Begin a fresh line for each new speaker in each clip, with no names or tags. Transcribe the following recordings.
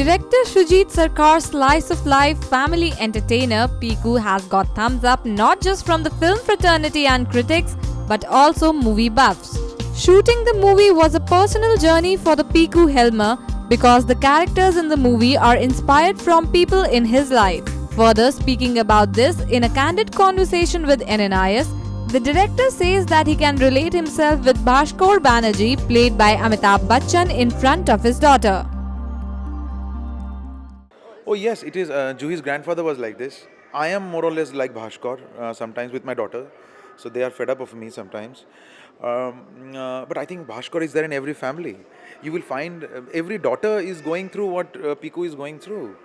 Director Shujit Sarkar's slice-of-life family entertainer Piku has got thumbs up not just from the film fraternity and critics, but also movie buffs. Shooting the movie was a personal journey for the Piku Helmer because the characters in the movie are inspired from people in his life. Further speaking about this in a candid conversation with NNIS, the director says that he can relate himself with Bhaskar Banerjee, played by Amitabh Bachchan, in front of his daughter.
Oh yes, it is. Juhi's grandfather was like this. I am more or less like Bhaskar sometimes with my daughter, so they are fed up of me sometimes. But I think Bhaskar is there in every family. You will find every daughter is going through what Piku is going through.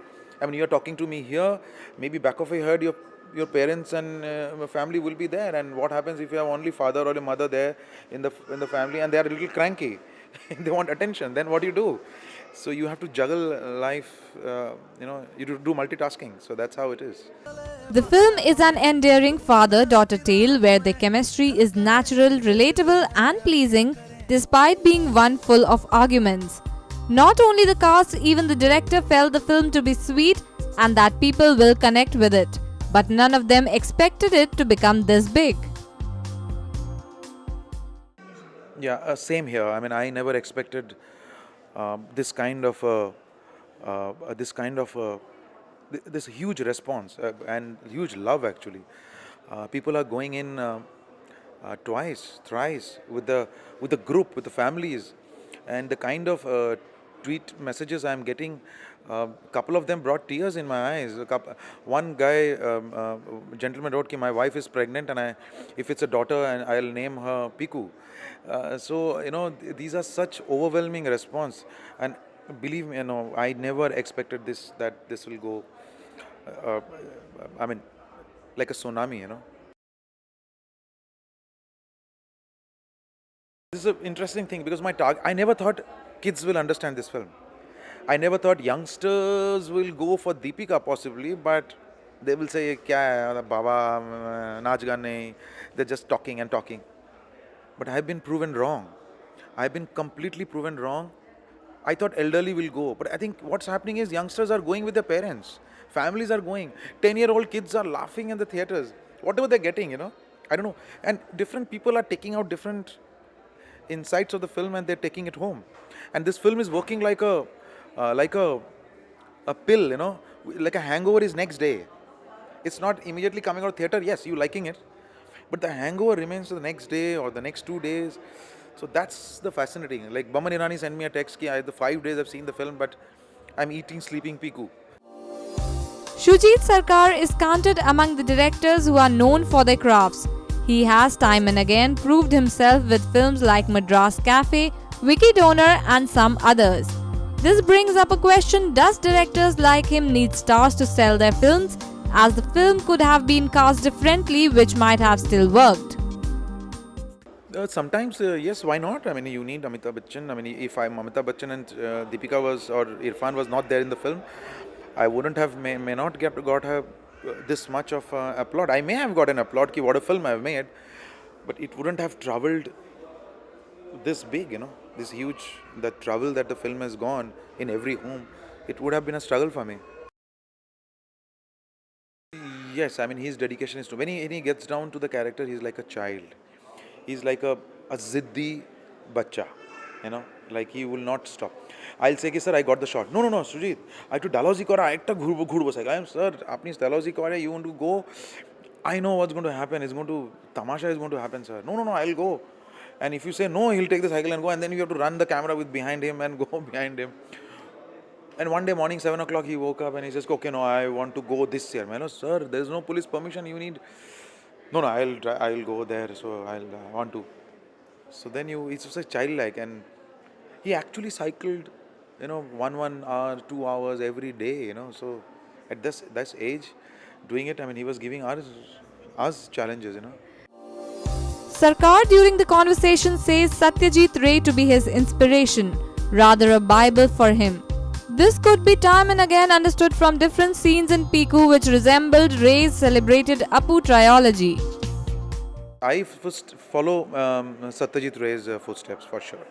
I mean, you are talking to me here. Maybe back of your head, your parents and family will be there. And what happens if you have only father or a mother there in the family, and they are a little cranky, they want attention? Then what do you do? So you have to juggle life. You do multitasking. So that's how it is.
The film is an endearing father-daughter tale where the chemistry is natural, relatable and pleasing despite being one full of arguments. Not only the cast, even the director felt the film to be sweet and that people will connect with it. But none of them expected it to become this big.
Yeah, same here. I mean, I never expected this kind of this huge response and huge love actually. People are going in twice, thrice with the group, with the families, and the kind of tweet messages I'm getting. Couple of them brought tears in my eyes. One guy, gentleman wrote, "Ki my wife is pregnant, and if it's a daughter, and I'll name her Piku." These are such overwhelming response, and believe me, I never expected that this will go. I mean, like a tsunami, This is an interesting thing because I never thought kids will understand this film. I never thought youngsters will go for Deepika possibly, but they will say, "Kya hai, Baba, naach ga nahi." They're just talking and talking. But I have been proven wrong. I have been completely proven wrong. I thought elderly will go, but I think what's happening is youngsters are going with their parents. Families are going. 10-year-old kids are laughing in the theaters. Whatever they're getting, I don't know. And different people are taking out different insights of the film and they're taking it home. And this film is working like a pill, like a hangover is next day. It's not immediately coming out of theater. Yes, you liking it, but the hangover remains the next day or the next 2 days. So that's the fascinating. Like Baman Irani sent me a text ki the 5 days I've seen the film, but I'm eating sleeping Piku.
Shujit Sarkar is counted among the directors who are known for their crafts. He has time and again proved himself with films like Madras Cafe, Vicky Donor and some others. This brings up a question: does directors like him need stars to sell their films, as the film could have been cast differently, which might have still worked?
Sometimes, yes, why not? I mean, you need Amitabh Bachchan. I mean, if Amitabh Bachchan and Deepika or Irfan was not there in the film, I wouldn't have, may not got her this much of applaud. I may have got an applaud, ki what a film I've made, but it wouldn't have traveled this big, this huge, the travel that the film has gone in every home. It would have been a struggle for me. Yes, I mean, his dedication is to, when he gets down to the character, he's like a child. He's like a ziddi bacha, like he will not stop. I'll say, sir, I got the shot. No, Sujit, I have to Dalhousie kora, ekta ghurbo bosai. I am, sir, apni Dalhousie kora, you want to go? I know what's going to happen. Tamasha is going to happen, sir. No, I'll go. And if you say no, he'll take the cycle and go, and then you have to run the camera with behind him and go behind him. And one day morning, 7 o'clock, he woke up and he says, "Okay, no, I want to go this year." Sir, there is no police permission. You need. No, I'll go there. So I want to. So then it's just childlike, and he actually cycled, 1 hour, 2 hours every day, So at this age, doing it, I mean, he was giving us challenges,
Sarkar during the conversation says Satyajit Ray to be his inspiration, rather a Bible for him. This could be time and again understood from different scenes in Piku which resembled Ray's celebrated Apu trilogy.
I first follow Satyajit Ray's footsteps for sure.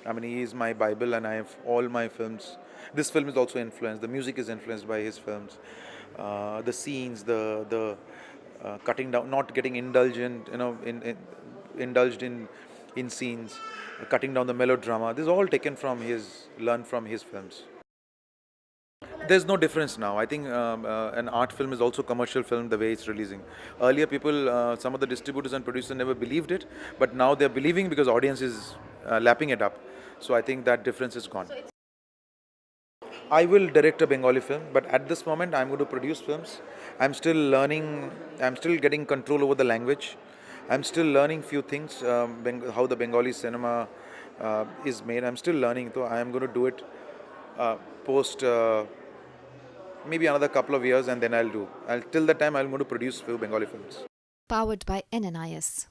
I mean, he is my Bible, and I have all my films. This film is also influenced. The music is influenced by his films. The scenes, the cutting down, not getting indulgent, indulged in scenes, cutting down the melodrama. This is all taken from learned from his films. There's no difference now. I think an art film is also commercial film the way it's releasing. Earlier, people, some of the distributors and producers never believed it, but now they're believing because audience is lapping it up. So I think that difference is gone. I will direct a Bengali film, but at this moment, I'm going to produce films. I'm still learning. I'm still getting control over the language. I'm still learning few things. How the Bengali cinema is made. I'm still learning. So I am going to do it post. Maybe another couple of years, and then I'll till the time I'm going to produce few Bengali films.
Powered by NNIS.